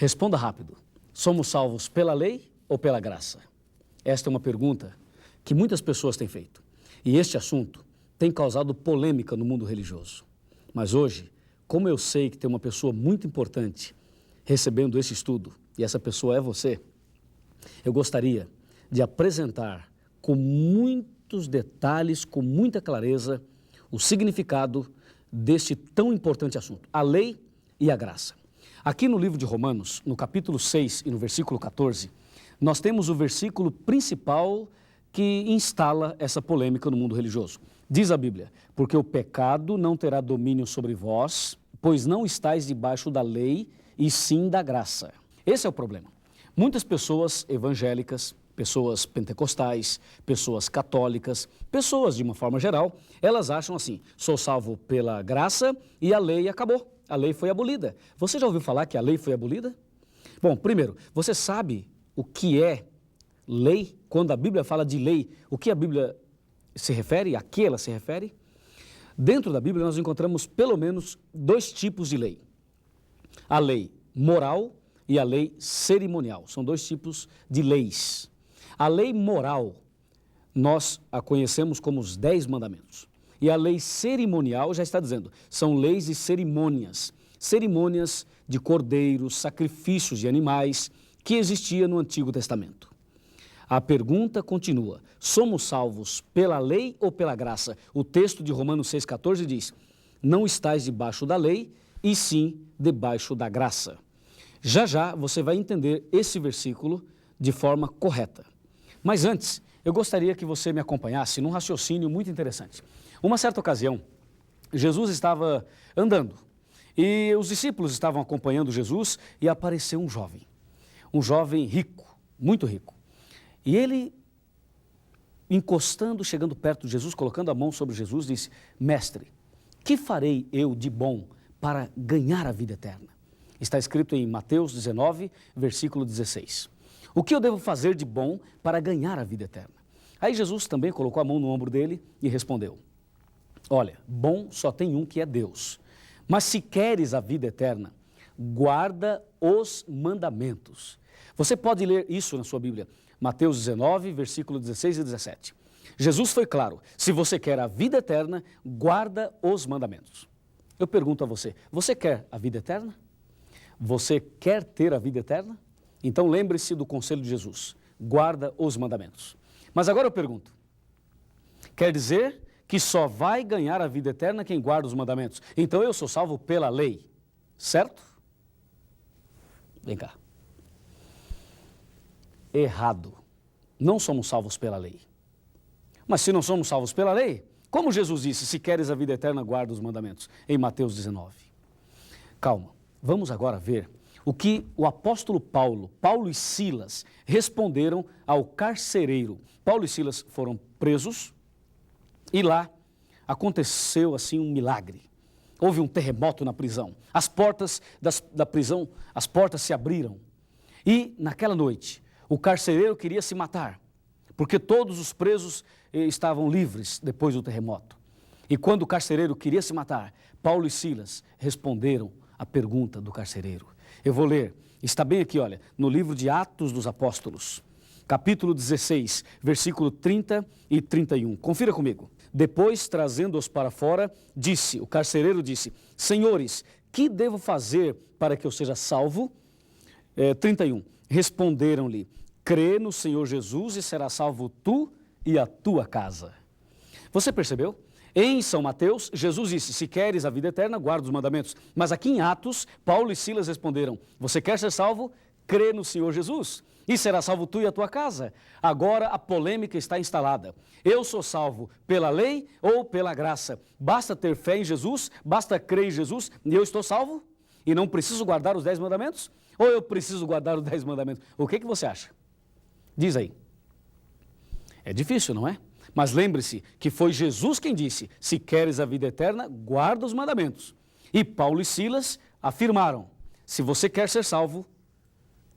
Responda rápido. Somos salvos pela lei ou pela graça? Esta é uma pergunta que muitas pessoas têm feito. E este assunto tem causado polêmica no mundo religioso. Mas hoje, como eu sei que tem uma pessoa muito importante recebendo esse estudo, e essa pessoa é você, eu gostaria de apresentar com muitos detalhes, com muita clareza, o significado deste tão importante assunto, a lei e a graça. Aqui no livro de Romanos, no capítulo 6 e no versículo 14, nós temos o versículo principal que instala essa polêmica no mundo religioso. Diz a Bíblia: porque o pecado não terá domínio sobre vós, pois não estáis debaixo da lei, e sim da graça. Esse é o problema. Muitas pessoas evangélicas, pessoas pentecostais, pessoas católicas, pessoas de uma forma geral, elas acham assim: sou salvo pela graça e a lei acabou, a lei foi abolida. Você já ouviu falar que a lei foi abolida? Bom, primeiro, você sabe o que é lei? Quando a Bíblia fala de lei, o que a Bíblia se refere, a que ela se refere? Dentro da Bíblia nós encontramos pelo menos dois tipos de lei: a lei moral e a lei cerimonial. São dois tipos de leis. A lei moral, nós a conhecemos como os 10 mandamentos. E a lei cerimonial já está dizendo, são leis e cerimônias. Cerimônias de cordeiros, sacrifícios de animais, que existia no Antigo Testamento. A pergunta continua: somos salvos pela lei ou pela graça? O texto de Romanos 6,14 diz: não estais debaixo da lei, e sim debaixo da graça. Já já você vai entender esse versículo de forma correta. Mas antes, eu gostaria que você me acompanhasse num raciocínio muito interessante. Uma certa ocasião, Jesus estava andando e os discípulos estavam acompanhando Jesus e apareceu um jovem rico, muito rico. E ele, encostando, chegando perto de Jesus, colocando a mão sobre Jesus, disse: mestre, que farei eu de bom para ganhar a vida eterna? Está escrito em Mateus 19, versículo 16. O que eu devo fazer de bom para ganhar a vida eterna? Aí Jesus também colocou a mão no ombro dele e respondeu: olha, bom só tem um, que é Deus. Mas se queres a vida eterna, guarda os mandamentos. Você pode ler isso na sua Bíblia, Mateus 19, versículo 16 e 17. Jesus foi claro: se você quer a vida eterna, guarda os mandamentos. Eu pergunto a você: você quer a vida eterna? Você quer ter a vida eterna? Então lembre-se do conselho de Jesus: guarda os mandamentos. Mas agora eu pergunto: quer dizer que só vai ganhar a vida eterna quem guarda os mandamentos? Então eu sou salvo pela lei, certo? Vem cá. Errado. Não somos salvos pela lei. Mas se não somos salvos pela lei, como Jesus disse: se queres a vida eterna, guarda os mandamentos, em Mateus 19. Calma, vamos agora ver o que o apóstolo Paulo e Silas responderam ao carcereiro. Paulo e Silas foram presos e lá aconteceu assim um milagre. Houve um terremoto na prisão. As portas da prisão, as portas se abriram. E naquela noite, o carcereiro queria se matar, porque todos os presos estavam livres depois do terremoto. E quando o carcereiro queria se matar, Paulo e Silas responderam a pergunta do carcereiro. Eu vou ler, está bem aqui, olha, no livro de Atos dos Apóstolos, capítulo 16, versículo 30 e 31. Confira comigo. Depois, trazendo-os para fora, o carcereiro disse: senhores, que devo fazer para que eu seja salvo? 31. Responderam-lhe: crê no Senhor Jesus e serás salvo tu e a tua casa. Você percebeu? Em São Mateus, Jesus disse: se queres a vida eterna, guarda os mandamentos. Mas aqui em Atos, Paulo e Silas responderam: você quer ser salvo? Crê no Senhor Jesus e será salvo tu e a tua casa. Agora a polêmica está instalada. Eu sou salvo pela lei ou pela graça? Basta ter fé em Jesus, basta crer em Jesus e eu estou salvo? E não preciso guardar os 10 mandamentos? Ou eu preciso guardar os 10 mandamentos? O que você acha? Diz aí. É difícil, não é? Mas lembre-se que foi Jesus quem disse: se queres a vida eterna, guarda os mandamentos. E Paulo e Silas afirmaram: se você quer ser salvo,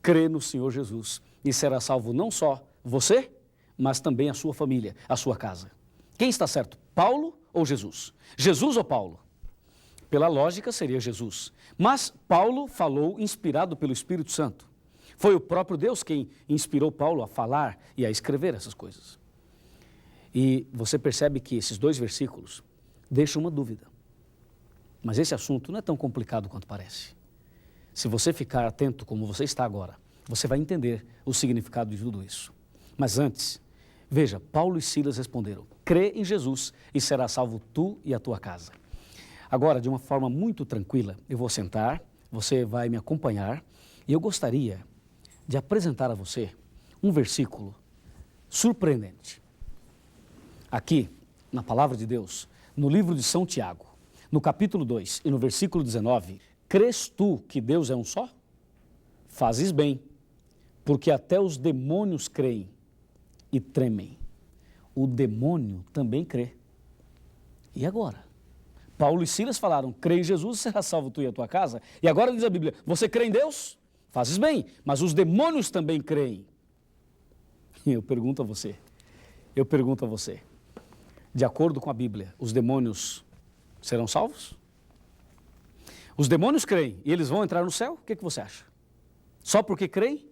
crê no Senhor Jesus e será salvo não só você, mas também a sua família, a sua casa. Quem está certo, Paulo ou Jesus? Jesus ou Paulo? Pela lógica, seria Jesus. Mas Paulo falou inspirado pelo Espírito Santo. Foi o próprio Deus quem inspirou Paulo a falar e a escrever essas coisas. E você percebe que esses 2 versículos deixam uma dúvida. Mas esse assunto não é tão complicado quanto parece. Se você ficar atento como você está agora, você vai entender o significado de tudo isso. Mas antes, veja, Paulo e Silas responderam: crê em Jesus e será salvo tu e a tua casa. Agora, de uma forma muito tranquila, eu vou sentar, você vai me acompanhar e eu gostaria de apresentar a você um versículo surpreendente. Aqui, na palavra de Deus, no livro de São Tiago, no capítulo 2 e no versículo 19, crês tu que Deus é um só? Fazes bem, porque até os demônios creem e tremem. O demônio também crê. E agora? Paulo e Silas falaram: crê em Jesus e será salvo tu e a tua casa. E agora diz a Bíblia: você crê em Deus? Fazes bem, mas os demônios também creem. E eu pergunto a você, de acordo com a Bíblia, os demônios serão salvos? Os demônios creem e eles vão entrar no céu? O que você acha? Só porque creem?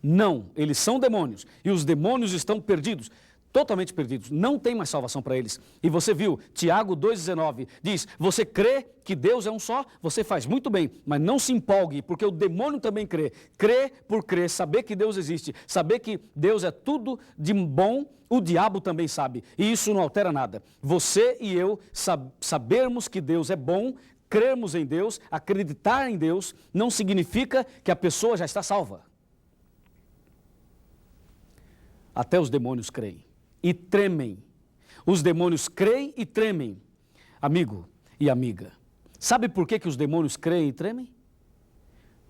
Não, eles são demônios e os demônios estão perdidos, totalmente perdidos, não tem mais salvação para eles. E você viu, Tiago 2,19 diz: você crê que Deus é um só? Você faz muito bem, mas não se empolgue, porque o demônio também crê. Crê por crer, saber que Deus existe, saber que Deus é tudo de bom, o diabo também sabe, e isso não altera nada. Você e eu sabermos que Deus é bom, crermos em Deus, acreditar em Deus, não significa que a pessoa já está salva. Até os demônios creem e tremem. Os demônios creem e tremem. Amigo e amiga, sabe por que os demônios creem e tremem?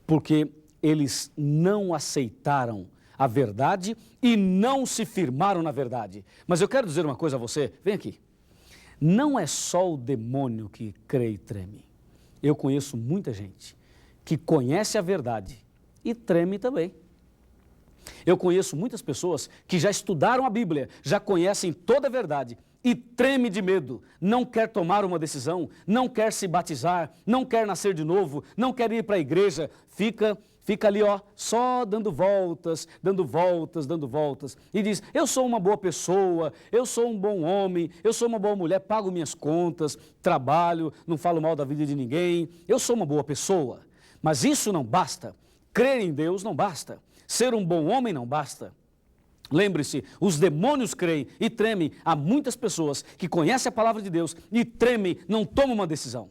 Porque eles não aceitaram a verdade e não se firmaram na verdade. Mas eu quero dizer uma coisa a você, vem aqui. Não é só o demônio que crê e treme. Eu conheço muita gente que conhece a verdade e treme também. Eu conheço muitas pessoas que já estudaram a Bíblia, já conhecem toda a verdade e treme de medo, não quer tomar uma decisão, não quer se batizar, não quer nascer de novo, não quer ir para a igreja, fica ali só dando voltas, e diz: eu sou uma boa pessoa, eu sou um bom homem, eu sou uma boa mulher, pago minhas contas, trabalho, não falo mal da vida de ninguém, eu sou uma boa pessoa. Mas isso não basta, crer em Deus não basta. Ser um bom homem não basta. Lembre-se, os demônios creem e tremem. Há muitas pessoas que conhecem a palavra de Deus e tremem, não tomam uma decisão.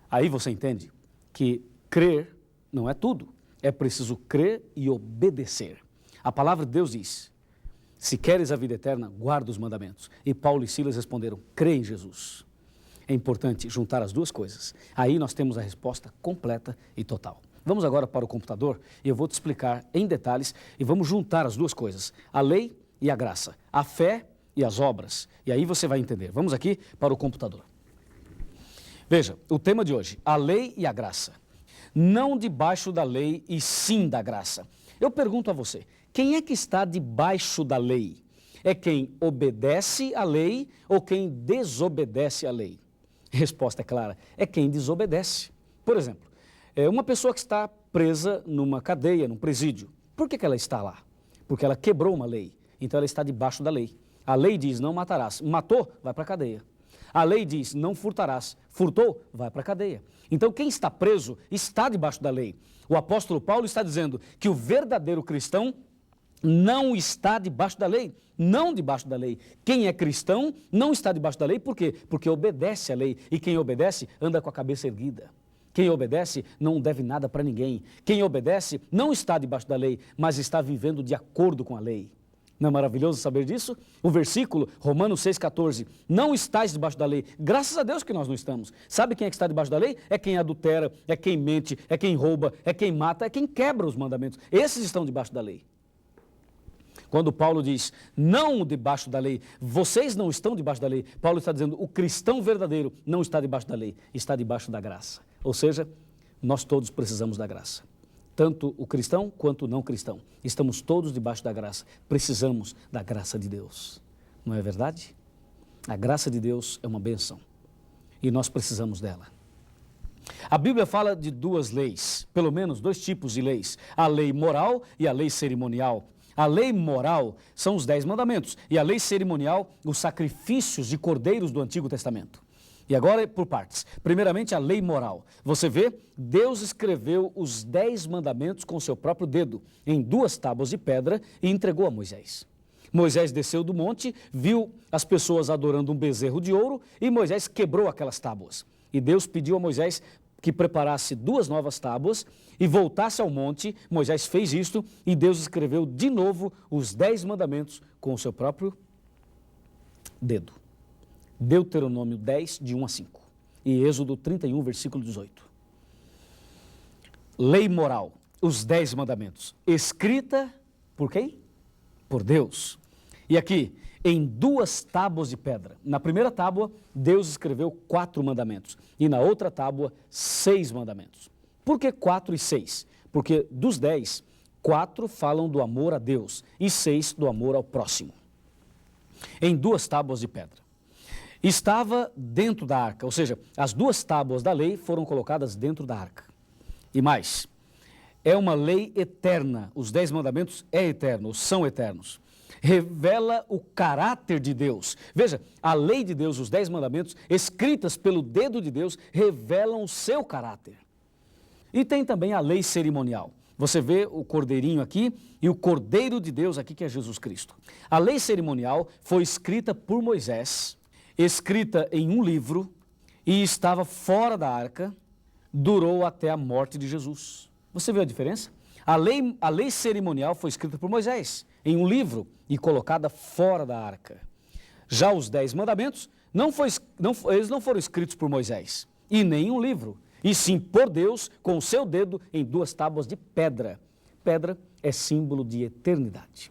Aí você entende que crer não é tudo. É preciso crer e obedecer. A palavra de Deus diz: se queres a vida eterna, guarda os mandamentos. E Paulo e Silas responderam: crê em Jesus. É importante juntar as duas coisas. Aí nós temos a resposta completa e total. Vamos agora para o computador e eu vou te explicar em detalhes e vamos juntar as duas coisas, a lei e a graça, a fé e as obras. E aí você vai entender. Vamos aqui para o computador. Veja, o tema de hoje, a lei e a graça. Não debaixo da lei e sim da graça. Eu pergunto a você, quem é que está debaixo da lei? É quem obedece à lei ou quem desobedece à lei? Resposta é clara, é quem desobedece. Por exemplo, uma pessoa que está presa numa cadeia, num presídio. Por que ela está lá? Porque ela quebrou uma lei, então ela está debaixo da lei. A lei diz: não matarás. Matou, vai para a cadeia. A lei diz: não furtarás. Furtou, vai para a cadeia. Então quem está preso está debaixo da lei. O apóstolo Paulo está dizendo que o verdadeiro cristão não está debaixo da lei, não debaixo da lei. Quem é cristão não está debaixo da lei, por quê? Porque obedece à lei, e quem obedece anda com a cabeça erguida. Quem obedece não deve nada para ninguém. Quem obedece não está debaixo da lei, mas está vivendo de acordo com a lei. Não é maravilhoso saber disso? O versículo, Romanos 6,14, não estáis debaixo da lei. Graças a Deus que nós não estamos. Sabe quem é que está debaixo da lei? É quem adultera, é quem mente, é quem rouba, é quem mata, é quem quebra os mandamentos. Esses estão debaixo da lei. Quando Paulo diz, não debaixo da lei, vocês não estão debaixo da lei, Paulo está dizendo, o cristão verdadeiro não está debaixo da lei, está debaixo da graça. Ou seja, nós todos precisamos da graça. Tanto o cristão quanto o não cristão. Estamos todos debaixo da graça. Precisamos da graça de Deus. Não é verdade? A graça de Deus é uma bênção. e nós precisamos dela. A Bíblia fala de duas leis, pelo menos dois tipos de leis, a lei moral e a lei cerimonial. A lei moral são os 10 mandamentos e a lei cerimonial, os sacrifícios de cordeiros do Antigo Testamento. E agora por partes. Primeiramente, a lei moral. Você vê, Deus escreveu os 10 mandamentos com seu próprio dedo em 2 tábuas de pedra e entregou a Moisés. Moisés desceu do monte, viu as pessoas adorando um bezerro de ouro e Moisés quebrou aquelas tábuas. E Deus pediu a Moisés que preparasse 2 novas tábuas e voltasse ao monte. Moisés fez isto e Deus escreveu de novo os 10 mandamentos com o seu próprio dedo. Deuteronômio 10, de 1 a 5. E Êxodo 31, versículo 18. Lei moral, os 10 mandamentos, escrita por quem? Por Deus. E aqui, em 2 tábuas de pedra. Na primeira tábua, Deus escreveu 4 mandamentos. E na outra tábua, 6 mandamentos. Por que 4 e 6? Porque dos 10, 4 falam do amor a Deus e 6 do amor ao próximo. Em 2 tábuas de pedra. Estava dentro da arca, ou seja, as 2 tábuas da lei foram colocadas dentro da arca. E mais, é uma lei eterna, os 10 mandamentos é eterno, são eternos. Revela o caráter de Deus. Veja, a lei de Deus, os 10 mandamentos, escritas pelo dedo de Deus, revelam o seu caráter. E tem também a lei cerimonial. Você vê o cordeirinho aqui e o Cordeiro de Deus aqui, que é Jesus Cristo. A lei cerimonial foi escrita por Moisés, escrita em um livro e estava fora da arca, durou até a morte de Jesus. Você viu a diferença? A lei cerimonial foi escrita por Moisés em um livro e colocada fora da arca. Já os 10 mandamentos, eles não foram escritos por Moisés e nem em um livro, e sim por Deus com o seu dedo em 2 tábuas de pedra. Pedra é símbolo de eternidade.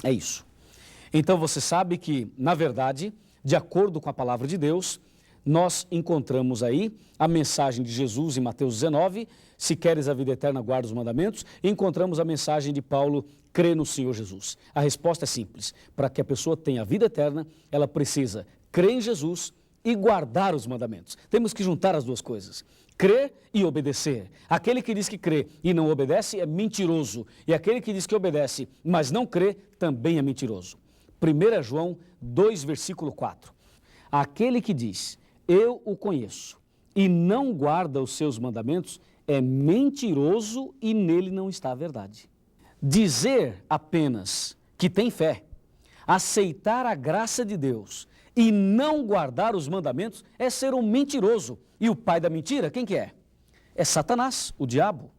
É isso. Então você sabe que, na verdade, de acordo com a palavra de Deus, nós encontramos aí a mensagem de Jesus em Mateus 19, se queres a vida eterna, guarda os mandamentos, e encontramos a mensagem de Paulo, crê no Senhor Jesus. A resposta é simples, para que a pessoa tenha a vida eterna, ela precisa crer em Jesus e guardar os mandamentos. Temos que juntar as duas coisas, crer e obedecer. Aquele que diz que crê e não obedece é mentiroso, e aquele que diz que obedece, mas não crê, também é mentiroso. 1 João 2, versículo 4. Aquele que diz, eu o conheço, e não guarda os seus mandamentos, é mentiroso e nele não está a verdade. Dizer apenas que tem fé, aceitar a graça de Deus e não guardar os mandamentos é ser um mentiroso. E o pai da mentira, quem que é? É Satanás, o diabo.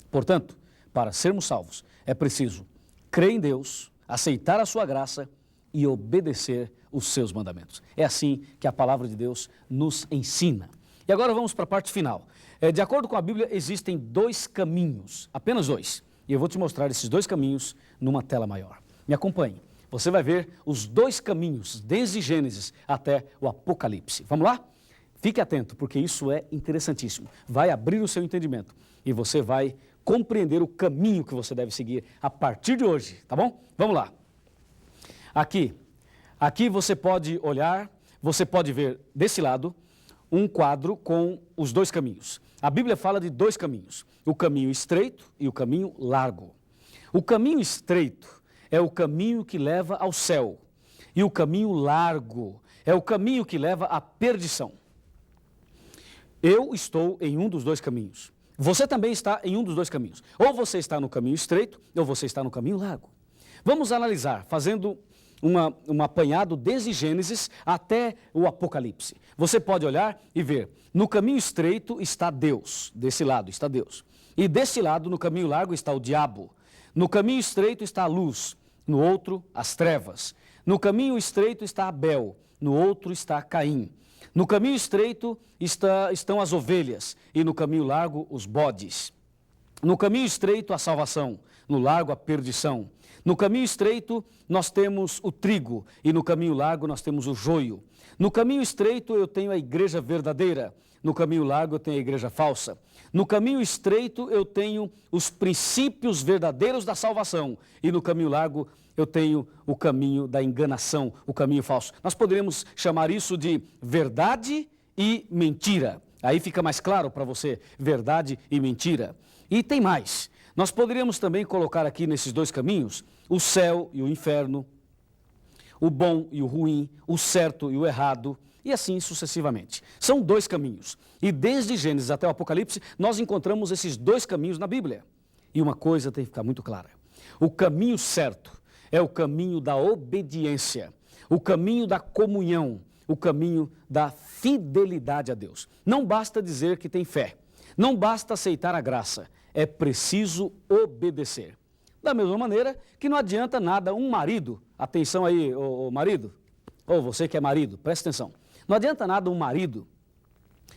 Portanto, para sermos salvos, é preciso crer em Deus, aceitar a sua graça e obedecer os seus mandamentos. É assim que a palavra de Deus nos ensina. E agora vamos para a parte final. De acordo com a Bíblia, existem 2 caminhos, apenas 2. E eu vou te mostrar esses 2 caminhos numa tela maior. Me acompanhe. Você vai ver os 2 caminhos, desde Gênesis até o Apocalipse. Vamos lá? Fique atento, porque isso é interessantíssimo. Vai abrir o seu entendimento e você vai compreender o caminho que você deve seguir a partir de hoje, tá bom? Vamos lá. Aqui você pode olhar, você pode ver desse lado um quadro com os 2 caminhos. A Bíblia fala de 2 caminhos, o caminho estreito e o caminho largo. O caminho estreito é o caminho que leva ao céu e o caminho largo é o caminho que leva à perdição. Eu estou em um dos 2 caminhos. Você também está em um dos 2 caminhos. Ou você está no caminho estreito ou você está no caminho largo. Vamos analisar, fazendo um apanhado desde Gênesis até o Apocalipse. Você pode olhar e ver, no caminho estreito está Deus, desse lado está Deus. E desse lado, no caminho largo, está o diabo. No caminho estreito está a luz, no outro, as trevas. No caminho estreito está Abel, no outro está Caim. No caminho estreito estão as ovelhas e no caminho largo os bodes. No caminho estreito a salvação, no largo a perdição. No caminho estreito nós temos o trigo e no caminho largo nós temos o joio. No caminho estreito eu tenho a igreja verdadeira, no caminho largo eu tenho a igreja falsa. No caminho estreito eu tenho os princípios verdadeiros da salvação. E no caminho largo eu tenho o caminho da enganação, o caminho falso. Nós poderíamos chamar isso de verdade e mentira. Aí fica mais claro para você, verdade e mentira. E tem mais. Nós poderíamos também colocar aqui nesses dois caminhos o céu e o inferno, o bom e o ruim, o certo e o errado, e assim sucessivamente. São dois caminhos. E desde Gênesis até o Apocalipse, nós encontramos esses dois caminhos na Bíblia. E uma coisa tem que ficar muito clara. O caminho certo é o caminho da obediência, o caminho da comunhão, o caminho da fidelidade a Deus. Não basta dizer que tem fé, não basta aceitar a graça, é preciso obedecer. Da mesma maneira que não adianta nada um marido, atenção aí, ô marido, ou você que é marido, presta atenção, não adianta nada um marido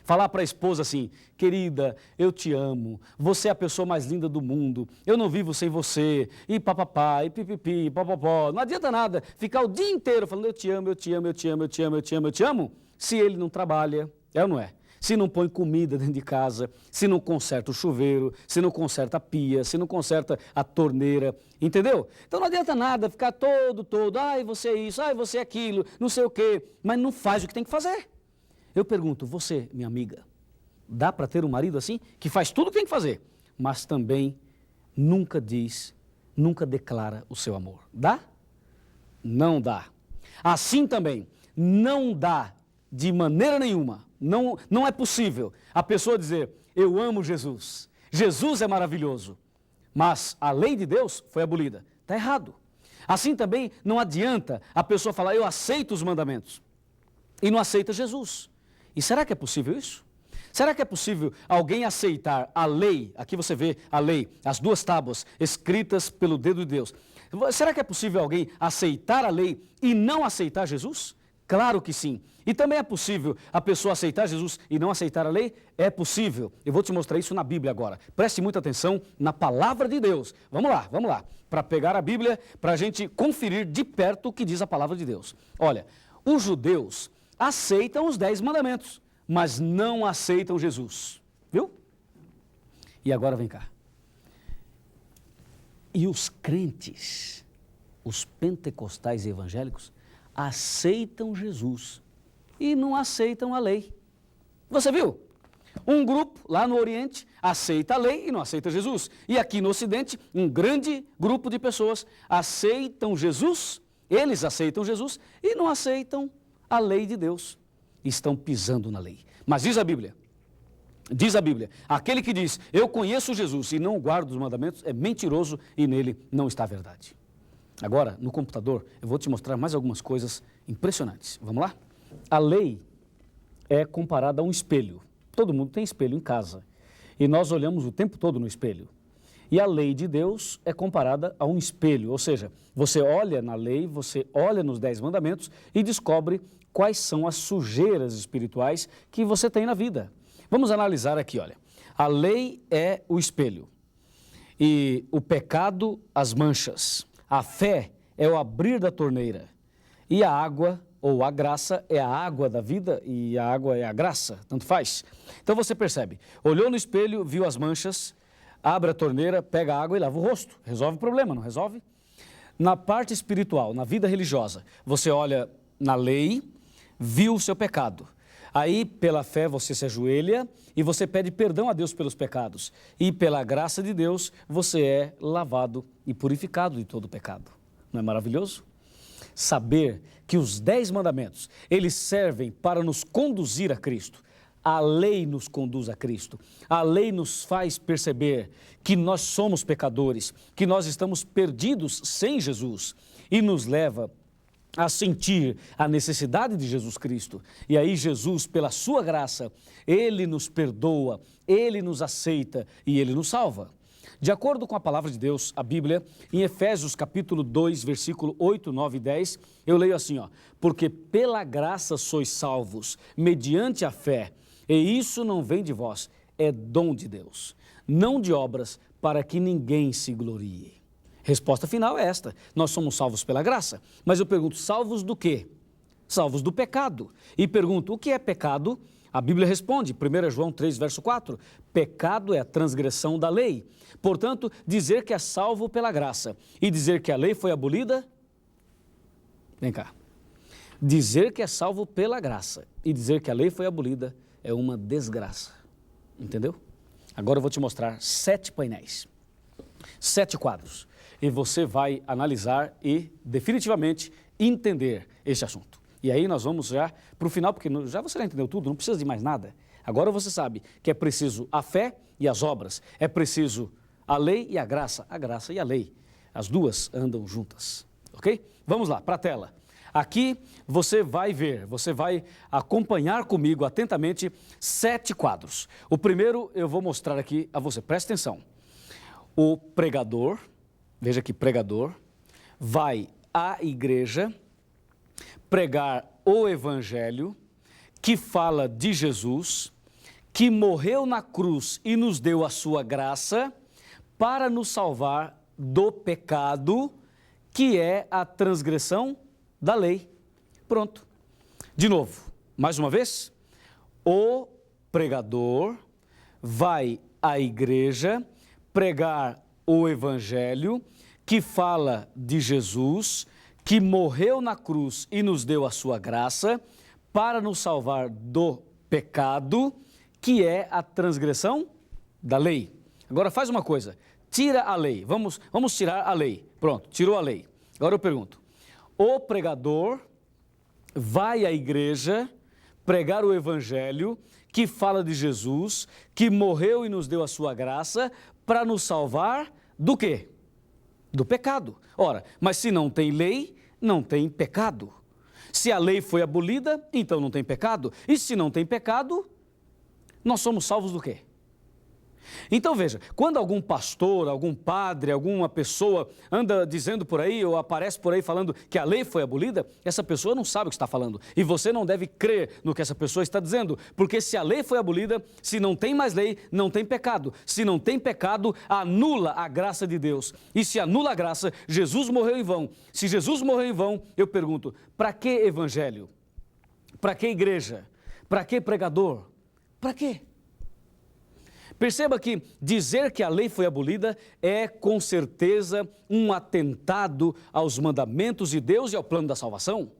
falar para a esposa assim, querida, eu te amo, você é a pessoa mais linda do mundo, eu não vivo sem você, e papapá, e pipipi, papapó. Não adianta nada ficar o dia inteiro falando eu te amo, eu te amo, eu te amo, eu te amo, eu te amo, eu te amo, se ele não trabalha, é ou não é? Se não põe comida dentro de casa, se não conserta o chuveiro, se não conserta a pia, se não conserta a torneira, entendeu? Então não adianta nada ficar todo, ai você é isso, ai você é aquilo, não sei o quê, mas não faz o que tem que fazer. Eu pergunto, você, minha amiga, dá para ter um marido assim, que faz tudo o que tem que fazer, mas também nunca diz, nunca declara o seu amor? Dá? Não dá. Assim também, não dá de maneira nenhuma, não é possível a pessoa dizer, eu amo Jesus, Jesus é maravilhoso, mas a lei de Deus foi abolida. Está errado. Assim também não adianta a pessoa falar, eu aceito os mandamentos, e não aceita Jesus. E será que é possível isso? Será que é possível alguém aceitar a lei, aqui você vê a lei, as duas tábuas escritas pelo dedo de Deus. Será que é possível alguém aceitar a lei e não aceitar Jesus? Claro que sim. E também é possível a pessoa aceitar Jesus e não aceitar a lei? É possível. Eu vou te mostrar isso na Bíblia agora. Preste muita atenção na palavra de Deus. Vamos lá. Para pegar a Bíblia, para a gente conferir de perto o que diz a palavra de Deus. Olha, os judeus aceitam os 10 mandamentos, mas não aceitam Jesus. Viu? E agora vem cá. E os crentes, os pentecostais e evangélicos, aceitam Jesus e não aceitam a lei. Você viu? Um grupo lá no Oriente aceita a lei e não aceita Jesus. E aqui no Ocidente, um grande grupo de pessoas aceitam Jesus, eles aceitam Jesus e não aceitam a lei de Deus. Estão pisando na lei. Mas diz a Bíblia, aquele que diz, eu conheço Jesus e não guardo os mandamentos, é mentiroso e nele não está a verdade. Agora, no computador, eu vou te mostrar mais algumas coisas impressionantes. Vamos lá? A lei é comparada a um espelho. Todo mundo tem espelho em casa. E nós olhamos o tempo todo no espelho. E a lei de Deus é comparada a um espelho. Ou seja, você olha na lei, você olha nos 10 mandamentos e descobre quais são as sujeiras espirituais que você tem na vida. Vamos analisar aqui, olha. A lei é o espelho. E o pecado, as manchas. A fé é o abrir da torneira e a água ou a graça é a água da vida e a água é a graça, tanto faz. Então você percebe, olhou no espelho, viu as manchas, abre a torneira, pega a água e lava o rosto. Resolve o problema, não resolve? Na parte espiritual, na vida religiosa, você olha na lei, viu o seu pecado. Aí, pela fé, você se ajoelha e você pede perdão a Deus pelos pecados. E pela graça de Deus, você é lavado e purificado de todo pecado. Não é maravilhoso? Saber que os 10 mandamentos, eles servem para nos conduzir a Cristo. A lei nos conduz a Cristo. A lei nos faz perceber que nós somos pecadores, que nós estamos perdidos sem Jesus e nos leva a sentir a necessidade de Jesus Cristo. E aí Jesus, pela sua graça, Ele nos perdoa, Ele nos aceita e Ele nos salva. De acordo com a palavra de Deus, a Bíblia, em Efésios capítulo 2, versículo 8, 9 e 10, eu leio assim, ó, porque pela graça sois salvos, mediante a fé, e isso não vem de vós, é dom de Deus, não de obras, para que ninguém se glorie. Resposta final é esta, nós somos salvos pela graça, mas eu pergunto, salvos do quê? Salvos do pecado. E pergunto, o que é pecado? A Bíblia responde, 1 João 3, verso 4, pecado é a transgressão da lei. Portanto, dizer que é salvo pela graça e dizer que a lei foi abolida, vem cá, dizer que é salvo pela graça e dizer que a lei foi abolida é uma desgraça, entendeu? Agora eu vou te mostrar 7 painéis, 7 quadros, e você vai analisar e definitivamente entender esse assunto. E aí nós vamos já para o final, porque já você já entendeu tudo, não precisa de mais nada. Agora você sabe que é preciso a fé e as obras, é preciso a lei e a graça e a lei. As duas andam juntas, ok? Vamos lá, para a tela. Aqui você vai ver, você vai acompanhar comigo atentamente 7 quadros. O primeiro eu vou mostrar aqui a você, presta atenção. O pregador, veja aqui, pregador, vai à igreja pregar o evangelho que fala de Jesus, que morreu na cruz e nos deu a sua graça para nos salvar do pecado, que é a transgressão da lei. Pronto. De novo, mais uma vez, o pregador vai à igreja pregar o evangelho que fala de Jesus, que morreu na cruz e nos deu a sua graça para nos salvar do pecado, que é a transgressão da lei. Agora faz uma coisa, tira a lei, vamos tirar a lei. Pronto, tirou a lei. Agora eu pergunto, o pregador vai à igreja pregar o evangelho que fala de Jesus, que morreu e nos deu a sua graça para nos salvar do quê? Do pecado. Ora, mas se não tem lei, não tem pecado. Se a lei foi abolida, então não tem pecado. E se não tem pecado, nós somos salvos do quê? Então veja, quando algum pastor, algum padre, alguma pessoa anda dizendo por aí ou aparece por aí falando que a lei foi abolida, essa pessoa não sabe o que está falando. E você não deve crer no que essa pessoa está dizendo, porque se a lei foi abolida, se não tem mais lei, não tem pecado. Se não tem pecado, anula a graça de Deus. E se anula a graça, Jesus morreu em vão. Se Jesus morreu em vão, eu pergunto, para que evangelho? Para que igreja? Para que pregador? Para quê? Perceba que dizer que a lei foi abolida é, com certeza, um atentado aos mandamentos de Deus e ao plano da salvação.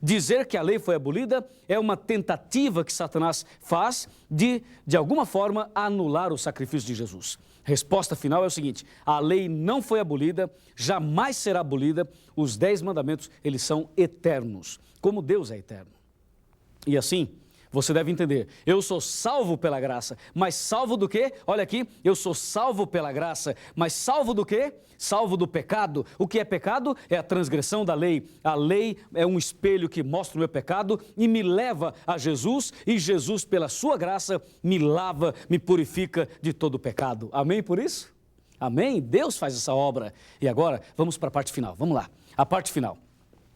Dizer que a lei foi abolida é uma tentativa que Satanás faz de alguma forma, anular o sacrifício de Jesus. Resposta final é o seguinte, a lei não foi abolida, jamais será abolida, os 10 mandamentos, eles são eternos, como Deus é eterno. E assim, você deve entender, eu sou salvo pela graça, mas salvo do quê? Olha aqui, eu sou salvo pela graça, mas salvo do quê? Salvo do pecado. O que é pecado? É a transgressão da lei. A lei é um espelho que mostra o meu pecado e me leva a Jesus, e Jesus, pela sua graça, me lava, me purifica de todo o pecado. Amém por isso? Amém? Deus faz essa obra. E agora, vamos para a parte final. Vamos lá, a parte final.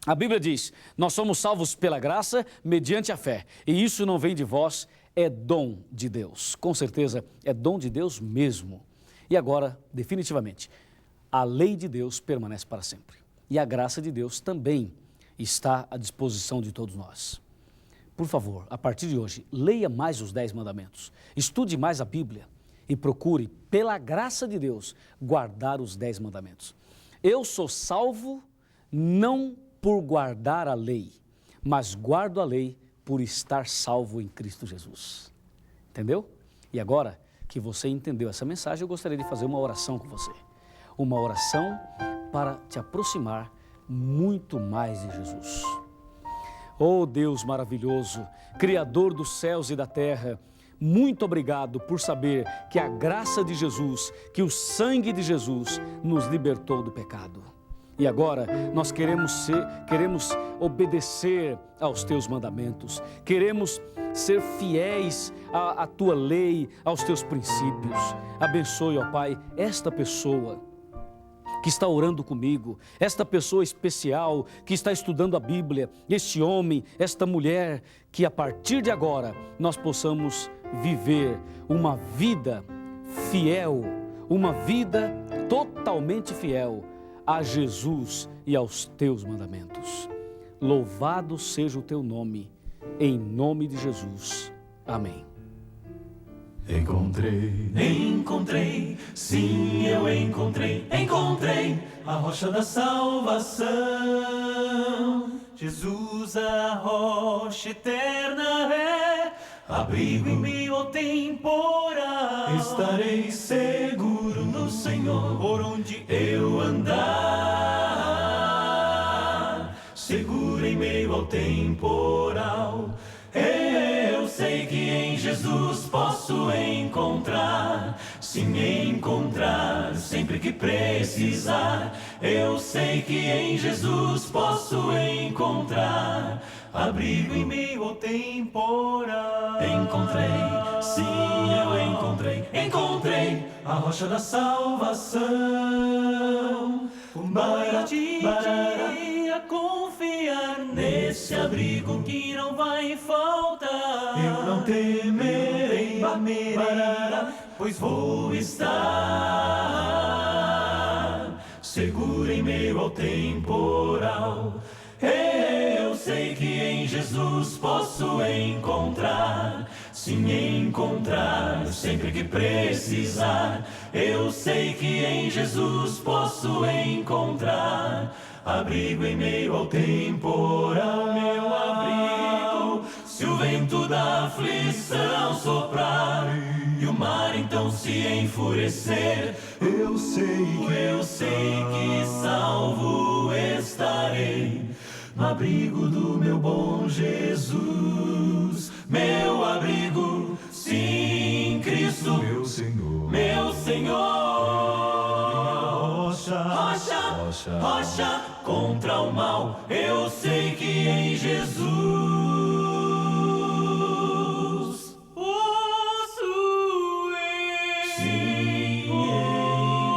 A Bíblia diz, nós somos salvos pela graça mediante a fé, e isso não vem de vós, é dom de Deus. Com certeza, é dom de Deus mesmo. E agora, definitivamente, a lei de Deus permanece para sempre. E a graça de Deus também está à disposição de todos nós. Por favor, a partir de hoje, leia mais os 10 mandamentos, estude mais a Bíblia e procure, pela graça de Deus, guardar os 10 mandamentos. Eu sou salvo não por guardar a lei, mas guardo a lei por estar salvo em Cristo Jesus. Entendeu? E agora que você entendeu essa mensagem, eu gostaria de fazer uma oração com você. Uma oração para te aproximar muito mais de Jesus. Oh Deus maravilhoso, Criador dos céus e da terra, muito obrigado por saber que a graça de Jesus, que o sangue de Jesus nos libertou do pecado. E agora nós queremos obedecer aos teus mandamentos, queremos ser fiéis à tua lei, aos teus princípios. Abençoe, ó Pai, esta pessoa que está orando comigo, esta pessoa especial que está estudando a Bíblia, este homem, esta mulher, que a partir de agora nós possamos viver uma vida fiel, uma vida totalmente fiel a Jesus e aos teus mandamentos. Louvado seja o teu nome, em nome de Jesus. Amém. Encontrei, sim, eu encontrei a rocha da salvação. Jesus, a rocha eterna é, abrigo em meio ao temporal. Estarei seguro no Senhor, por onde eu andar, seguro em meio ao temporal. Eu sei que em Jesus posso encontrar, sim, encontrar sempre que precisar. Eu sei que em Jesus posso encontrar abrigo em meio ao temporal. Encontrei, sim, eu encontrei a rocha da salvação. Bate a confiar nesse abrigo que não vai faltar. Eu não temerei, pois vou estar seguro em meio ao temporal. Eu sei que em Jesus posso encontrar, sim, encontrar sempre que precisar. Eu sei que em Jesus posso encontrar abrigo em meio ao temporal. Meu abrigo, se o vento da aflição soprar e o mar então se enfurecer, eu sei que salvo estarei no abrigo do meu bom Jesus. Meu abrigo, sim, Cristo, meu Senhor, rocha contra o mal. Eu sei que em Jesus posso eu, sim,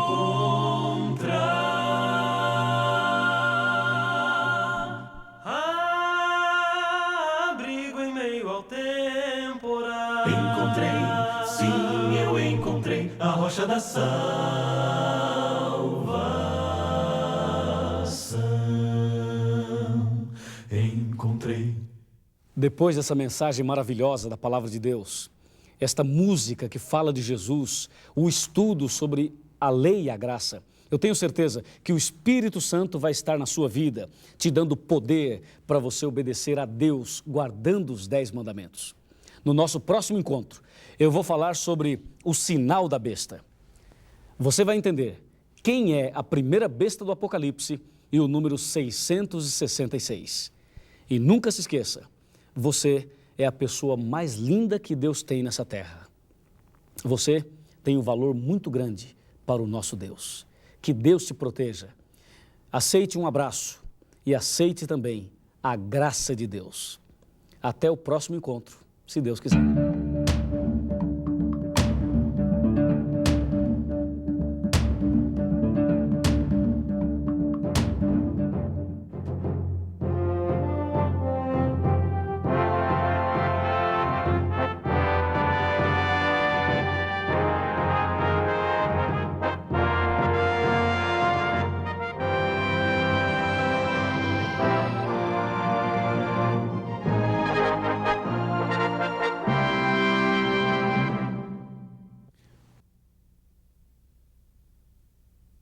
encontrar abrigo em meio ao temporal. Encontrei, sim, eu encontrei a rocha da encontrei. Depois dessa mensagem maravilhosa da Palavra de Deus, esta música que fala de Jesus, o estudo sobre a lei e a graça, eu tenho certeza que o Espírito Santo vai estar na sua vida, te dando poder para você obedecer a Deus, guardando os 10 mandamentos. No nosso próximo encontro, eu vou falar sobre o sinal da besta. Você vai entender quem é a primeira besta do Apocalipse e o número 666. E nunca se esqueça, você é a pessoa mais linda que Deus tem nessa terra. Você tem um valor muito grande para o nosso Deus. Que Deus te proteja. Aceite um abraço e aceite também a graça de Deus. Até o próximo encontro, se Deus quiser.